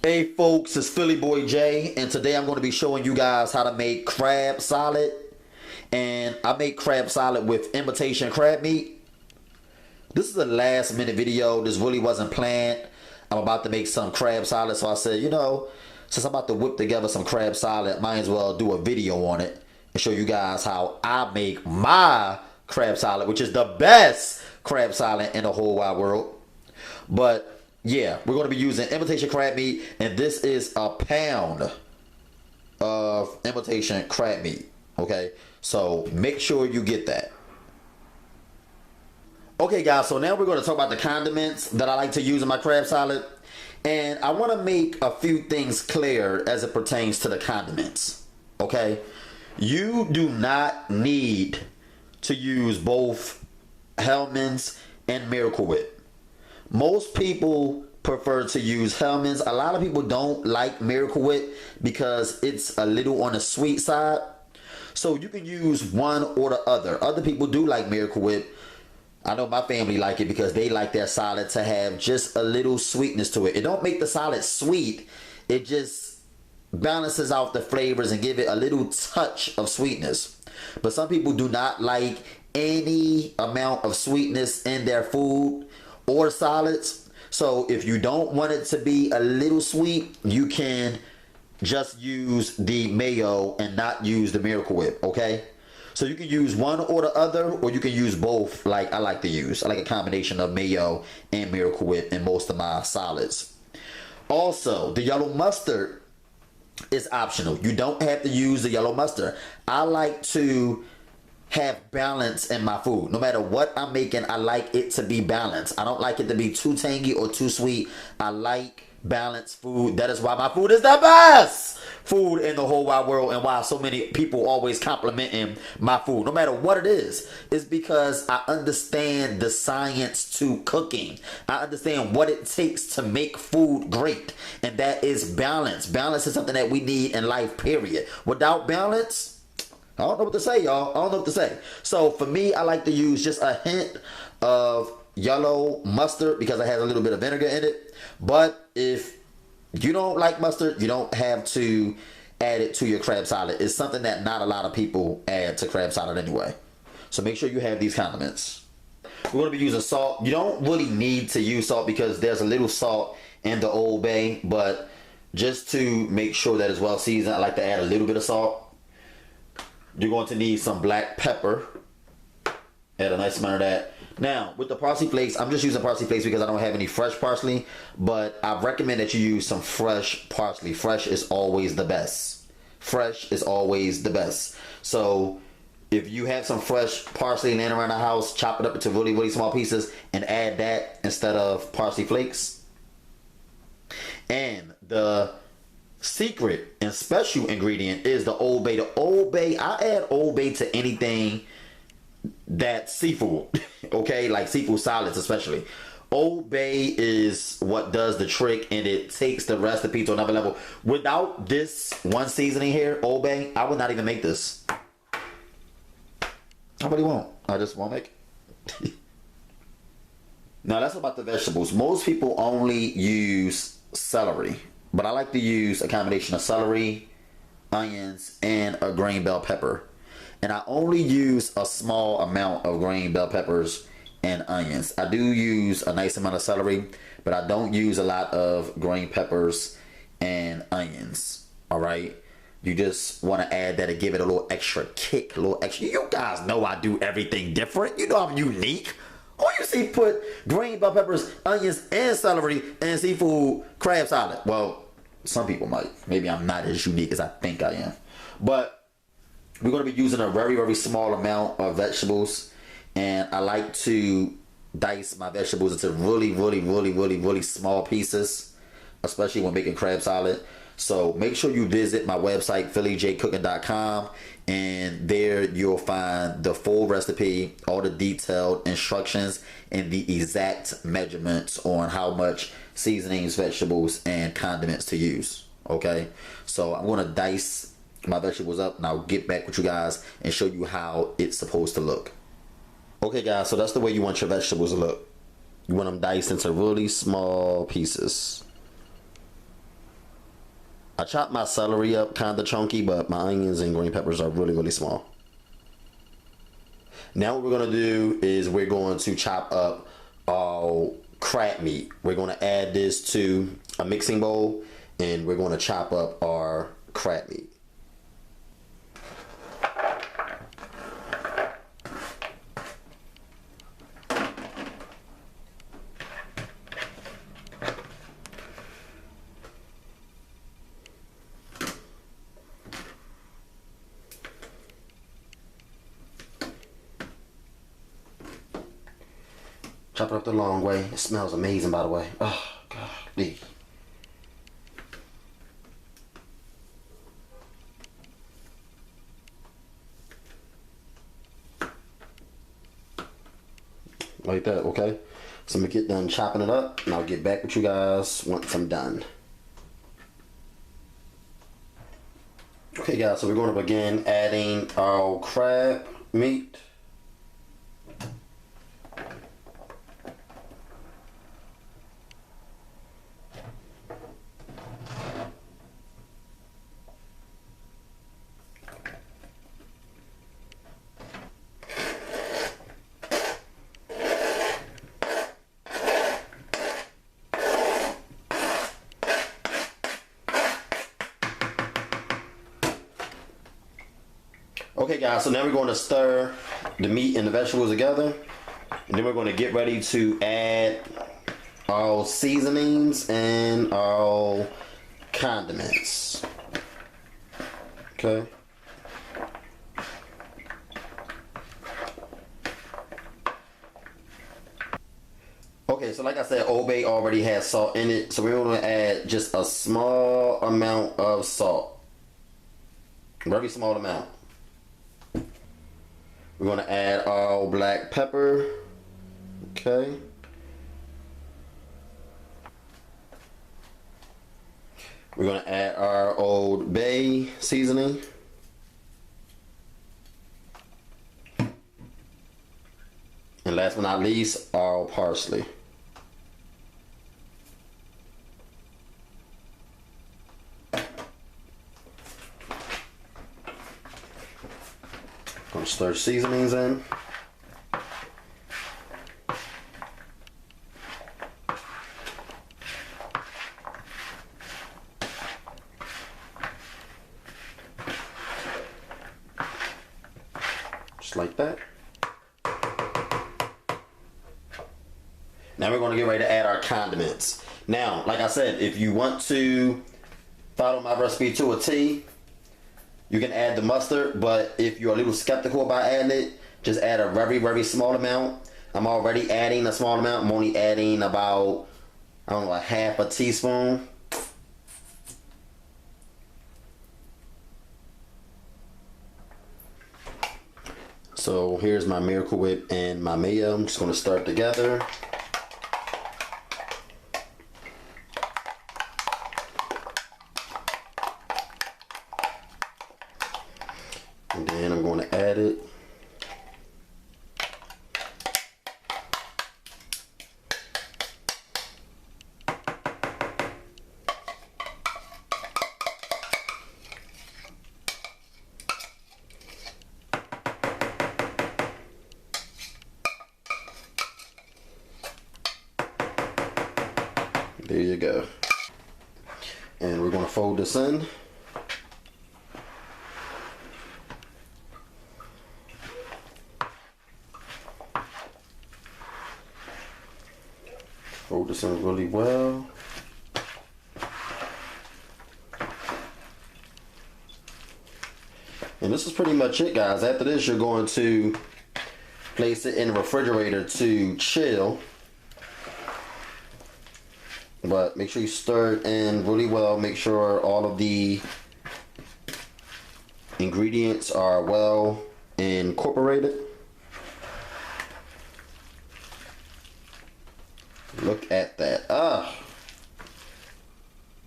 Hey folks, it's Philly Boy J, and today I'm going to be showing you guys how to make crab salad. And I make crab salad with imitation crab meat. This is a last minute video. This really wasn't planned. I'm about to make some crab salad, so I said, since I'm about to whip together some crab salad, might as well do a video on it and show you guys how I make my crab salad, which is the best crab salad in the whole wide world. But yeah, we're going to be using imitation crab meat, and this is a pound of imitation crab meat. Okay, so make sure you get that. Okay guys, so now we're going to talk about the condiments that I like to use in my crab salad. And I want to make a few things clear as it pertains to the condiments. Okay, you do not need to use both Hellmann's and Miracle Whip. Most people prefer to use Hellmann's. A lot of people don't like Miracle Whip because it's a little on the sweet side. So you can use one or the other. Other people do like Miracle Whip. I know my family like it because they like their salad to have just a little sweetness to it. It don't make the salad sweet. It just balances out the flavors and give it a little touch of sweetness. But some people do not like any amount of sweetness in their food or salads. So if you don't want it to be a little sweet, you can just use the mayo and not use the Miracle Whip. Okay, so you can use one or the other, or you can use both. Like I like to use, I like a combination of mayo and Miracle Whip in most of my salads. Also, the yellow mustard is optional. You don't have to use the yellow mustard. I like to have balance in my food. No matter what I'm making, I like it to be balanced. I don't like it to be too tangy or too sweet. I like balanced food. That is why my food is the best food in the whole wide world, and why so many people always complimenting my food, no matter what it is because I understand the science to cooking. I understand what it takes to make food great, and that is balance. Balance is something that we need in life, period. Without balance, I don't know what to say, y'all. I don't know what to say. So for me, I like to use just a hint of yellow mustard because it has a little bit of vinegar in it. But if you don't like mustard, you don't have to add it to your crab salad. It's something that not a lot of people add to crab salad anyway. So make sure you have these condiments. We're going to be using salt. You don't really need to use salt because there's a little salt in the Old Bay. But just to make sure that it's well seasoned, I like to add a little bit of salt. You're going to need some black pepper. Add a nice amount of that. Now, with the parsley flakes, I'm just using parsley flakes because I don't have any fresh parsley. But I recommend that you use some fresh parsley. Fresh is always the best. Fresh is always the best. So, if you have some fresh parsley laying around the house, chop it up into really, really small pieces and add that instead of parsley flakes. And the secret and special ingredient is the Old Bay. The Old Bay, I add Old Bay to anything that's seafood. Okay, like seafood salads especially. Old Bay is what does the trick, and it takes the recipe to another level. Without this one seasoning here, Old Bay, I would not even make this. I really won't. I just won't make it. Now that's about the vegetables. Most people only use celery, but I like to use a combination of celery, onions, and a green bell pepper. And I only use a small amount of green bell peppers and onions. I do use a nice amount of celery, but I don't use a lot of green peppers and onions. Alright? You just want to add that to give it a little extra kick, a little extra. You guys know I do everything different. You know I'm unique. Who you see put green bell peppers, onions, and celery in seafood crab salad? Well, some people might. Maybe I'm not as unique as I think I am. But we're going to be using a very, very small amount of vegetables. And I like to dice my vegetables into really, really, really, really, really small pieces, especially when making crab salad. So make sure you visit my website, PhillyJCooking.com, and there you'll find the full recipe, all the detailed instructions, and the exact measurements on how much seasonings, vegetables, and condiments to use. Okay, so I'm going to dice my vegetables up, and I'll get back with you guys and show you how it's supposed to look. Okay guys, so that's the way you want your vegetables to look. You want them diced into really small pieces. I chopped my celery up kind of chunky, but my onions and green peppers are really, really small. Now what we're going to do is we're going to chop up our crab meat. We're going to add this to a mixing bowl, and we're going to chop up our crab meat. Chop it up the long way. It smells amazing, by the way. Oh, golly. Like that, okay? So I'm gonna get done chopping it up, and I'll get back with you guys once I'm done. Okay, guys, so we're going to begin adding our crab meat. Okay guys, so now we're going to stir the meat and the vegetables together, and then we're going to get ready to add our seasonings and our condiments. Okay. Okay, so like I said, Old Bay already has salt in it, so we're going to add just a small amount of salt. Very small amount. We're going to add our black pepper. Okay. We're going to add our Old Bay seasoning. And last but not least, our parsley. Gonna stir seasonings in. Just like that. Now we're going to get ready to add our condiments. Now, like I said, if you want to follow my recipe to a T, you can add the mustard, but if you're a little skeptical about adding it, just add a very, very small amount. I'm already adding a small amount. I'm only adding about, I don't know, a half a teaspoon. So here's my Miracle Whip and my mayo. I'm just going to stir it together. And then I'm going to add it. There you go. And we're going to fold this in. Fold this in really well. And this is pretty much it, guys. After this, you're going to place it in the refrigerator to chill. But make sure you stir it in really well. Make sure all of the ingredients are well incorporated. Look at that.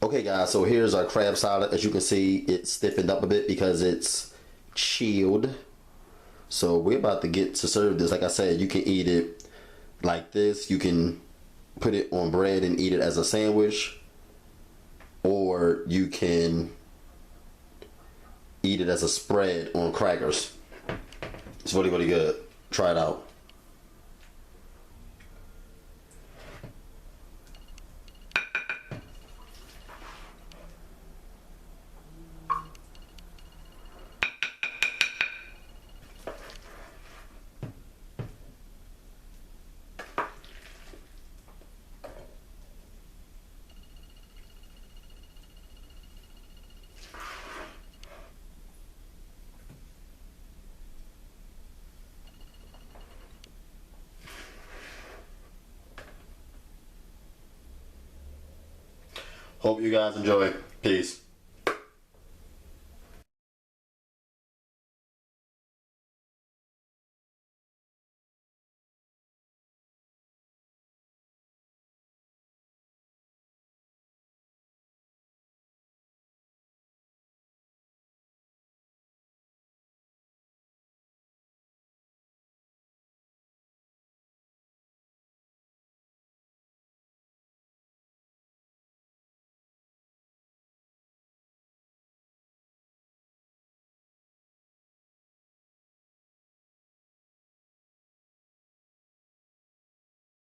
Okay guys, so here's our crab salad. As you can see, it's stiffened up a bit because it's chilled. So we're about to get to serve this. Like I said, you can eat it like this. You can put it on bread and eat it as a sandwich, or or you can eat it as a spread on crackers. It's really, really good. Try it out. Hope you guys enjoy. Peace.